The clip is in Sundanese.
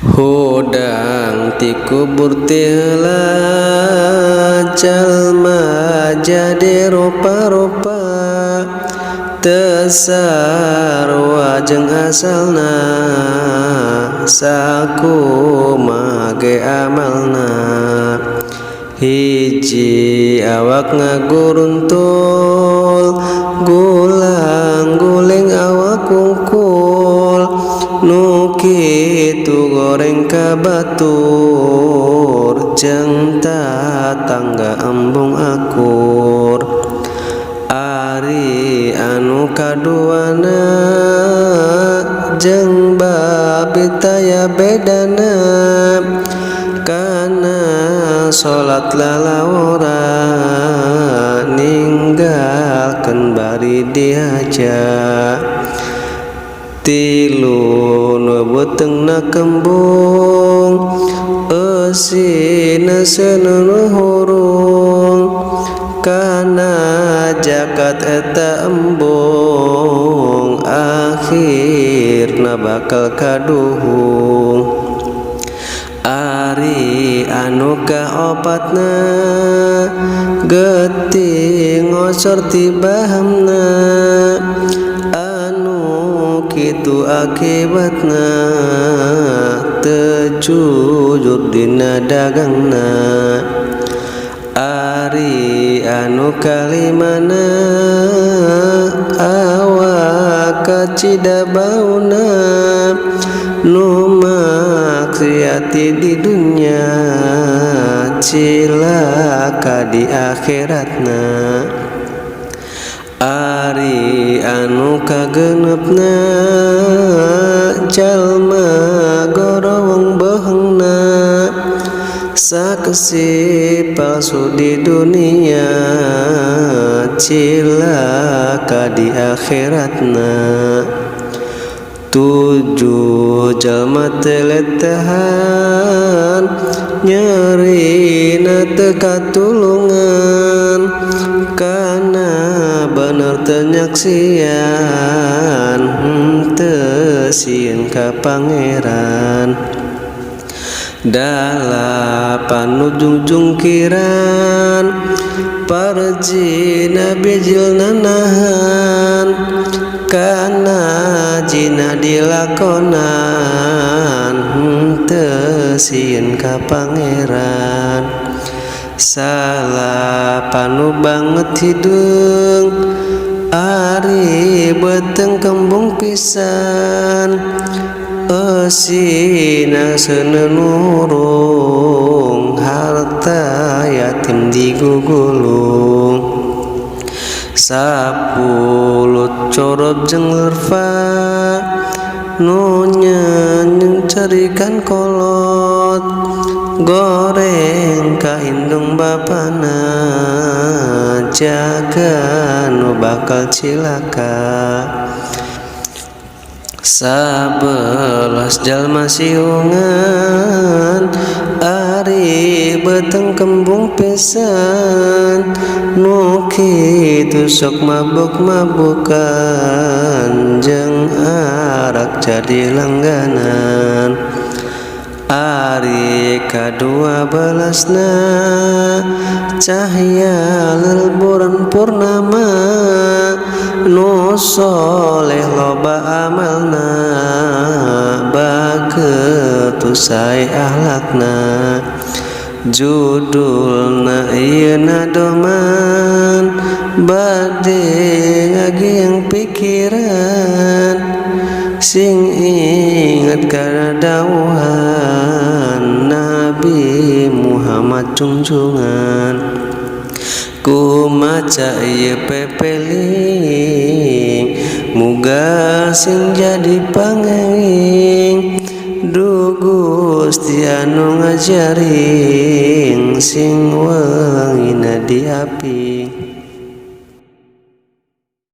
Hodang ti kubur ti heula jalma jadi rupa-rupa teu sarua jeung asalna sakumaha ge amalna. Hiji awak ngaguruntul gulang-guling awak kungkul nu kitu goreng ka batur jeung tatangga embung akur. Ari anu kaduana jeung babi taya bedana kana salat lalawora ninggalkeun bari dihaja. Tilu nu beutengna kembung eusina seuneu hurung kana jagat eta embung akhirna bakal kaduhung. Ari anu kaopatna geuting ngosor ti bahamna anu kitu akibatna teu jujur dina dagangna. Ari anu kalimana awak kacida bauna nu maksiati di dunya cilaka di akhiratna. Ari anu kageunepna jalma gorowong beheungna saksi palsu di dunia cilaka di akhiratna. Tujuh jalma teletahan nyerina teu katulungan kana bener teu nyaksian teu sieun ka pangeran. Dalapan ujung jungkiran parji nabi jilna nahan kana jina dilakonan teu sieun ka pangeran. Salapanu banget hideung ari beuteng kembung pisan eusina seuneu nurung harta yatim digugulung. Sapulut corob jeung lerva nu nyenyeng cerikan kolot goreng ka indung bapana jaga nu bakal cilaka. Sabelas jalma siungan ari beuteng kembung pisan nu kitu sok mabuk-mabukan jeung arak jadi langganan. Ari kadua belasna cahya lelburan purnama nu soleh loba amalna bageut sae ahlakna. Judulna ieu nadoman bade ngagiang pikiran sing inget kana dawuhan Nabi Muhammad junjungan. Kumaca ieu pepeling muga sing jadi pangenging du Gusti anu ngajaring sing wengina di api.